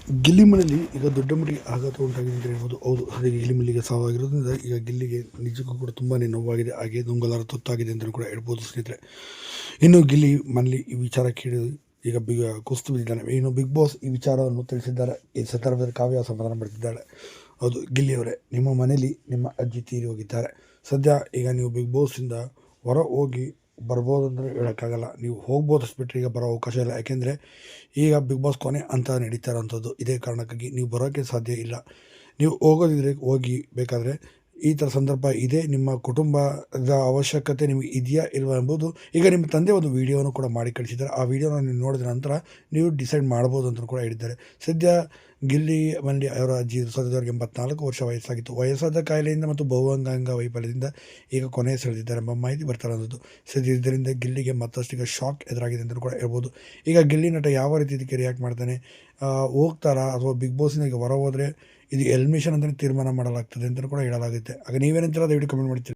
ಗಿಲ್ಲಿ ಮನೆಯಲ್ಲಿ ಈಗ ದೊಡ್ಡ ಮಟ್ಟಿಗೆ ಆಘಾತ ಉಂಟಾಗಿದೆ ಅಂತ ಹೇಳ್ಬೋದು. ಹೌದು, ಅದೇ ಗಿಲ್ಲಿ ಮಲ್ಲಿಗೆ ಸಾವಾಗಿರೋದ್ರಿಂದ ಈಗ ಗಿಲ್ಲಿಗೆ ನಿಜಕ್ಕೂ ಕೂಡ ತುಂಬಾ ನೋವಾಗಿದೆ, ಹಾಗೆ ನುಂಗಲಾರ ತುತ್ತಾಗಿದೆ ಅಂತಲೂ ಕೂಡ ಹೇಳ್ಬೋದು ಸ್ನೇಹಿತರೆ. ಇನ್ನು ಗಿಲ್ಲಿ ಮನೇಲಿ ಈ ವಿಚಾರ ಕೇಳಿ ಈಗ ಕುಸ್ತು ಬಿದ್ದಿದ್ದಾನೆ. ಇನ್ನು ಬಿಗ್ ಬಾಸ್ ಈ ವಿಚಾರವನ್ನು ತಿಳಿಸಿದ್ದಾರೆ. ಈ ಸಂದರ್ಭದಲ್ಲಿ ಕಾವ್ಯ ಸಮಾಧಾನ ಪಡೆದಿದ್ದಾಳೆ. ಹೌದು ಗಿಲ್ಲಿಯವರೇ, ನಿಮ್ಮ ಮನೇಲಿ ನಿಮ್ಮ ಅಜ್ಜಿ ತೀರಿ ಹೋಗಿದ್ದಾರೆ. ಸದ್ಯ ಈಗ ನೀವು ಬಿಗ್ ಬಾಸಿಂದ ಹೊರ ಹೋಗಿ ಬರ್ಬೋದು ಅಂದರೆ ಹೇಳೋಕ್ಕಾಗಲ್ಲ. ನೀವು ಹೋಗ್ಬೋದು ಅಷ್ಟು ಬಿಟ್ಟರೆ ಈಗ ಬರೋ ಅವಕಾಶ ಇಲ್ಲ. ಯಾಕೆಂದರೆ ಈಗ ಬಿಗ್ ಬಾಸ್ ಕೊನೆ ಅಂತ ನಡೀತಾ ಇರೋಂಥದ್ದು. ಇದೇ ಕಾರಣಕ್ಕಾಗಿ ನೀವು ಬರೋಕ್ಕೆ ಸಾಧ್ಯ ಇಲ್ಲ. ನೀವು ಹೋಗೋದಿದ್ರೆ ಹೋಗಿ, ಬೇಕಾದರೆ ಈ ಥರ ಸಂದರ್ಭ ಇದೆ, ನಿಮ್ಮ ಕುಟುಂಬದ ಅವಶ್ಯಕತೆ ನಿಮಗೆ ಇದೆಯಾ ಇಲ್ವಾ ಎಂಬುದು ಈಗ ನಿಮ್ಮ ತಂದೆ ಒಂದು ವಿಡಿಯೋನು ಕೂಡ ಮಾಡಿ ಕಳಿಸಿದ್ದಾರೆ. ಆ ವಿಡಿಯೋನ ನೀವು ನೋಡಿದ ನಂತರ ನೀವು ಡಿಸೈಡ್ ಮಾಡ್ಬೋದು ಅಂತ ಕೂಡ ಹೇಳಿದ್ದಾರೆ. ಸದ್ಯ ಗಿಲ್ಲಿ ಮನೇಲಿ ಅವರ ಅಜ್ಜಿ ಸದ್ಯದವರಿಗೆ 84 ವರ್ಷ ವಯಸ್ಸಾಗಿತ್ತು. ವಯಸ್ಸಾದ ಕಾಯಿಲೆಯಿಂದ ಮತ್ತು ಬಹುಅಂಗಾಂಗ ವೈಫಲ್ಯದಿಂದ ಈಗ ಕೊನೆ ಸೆಳೆದಿದ್ದಾರೆ ಎಂಬ ಮಾಹಿತಿ ಬರ್ತಾ ಇರೋದು. ಸದ್ಯ ಇದರಿಂದ ಗಿಲ್ಲಿಗೆ ಮತ್ತಷ್ಟು ಈಗ ಶಾಕ್ ಎದುರಾಗಿದೆ ಅಂತ ಕೂಡ ಹೇಳ್ಬೋದು. ಈಗ ಗಿಲ್ಲಿ ನಟ ಯಾವ ರೀತಿ ಇದಕ್ಕೆ ರಿಯಾಕ್ಟ್ ಮಾಡ್ತಾನೆ, ಹೋಗ್ತಾರಾ ಅಥವಾ ಬಿಗ್ ಬಾಸಿಂದ ಈಗ ಹೊರ ಹೋದರೆ ಇದು ಎಲಿಮಿನೇಷನ್ ಅಂತಲೇ ತೀರ್ಮಾನ ಮಾಡಲಾಗ್ತದೆ ಅಂತ ಕೂಡ ಹೇಳಲಾಗುತ್ತೆ. ಆಗ ನೀವೇನಂತೀರ ದಯವಿಟ್ಟು ಕಮೆಂಟ್ ಮಾಡ್ತೀರಿ.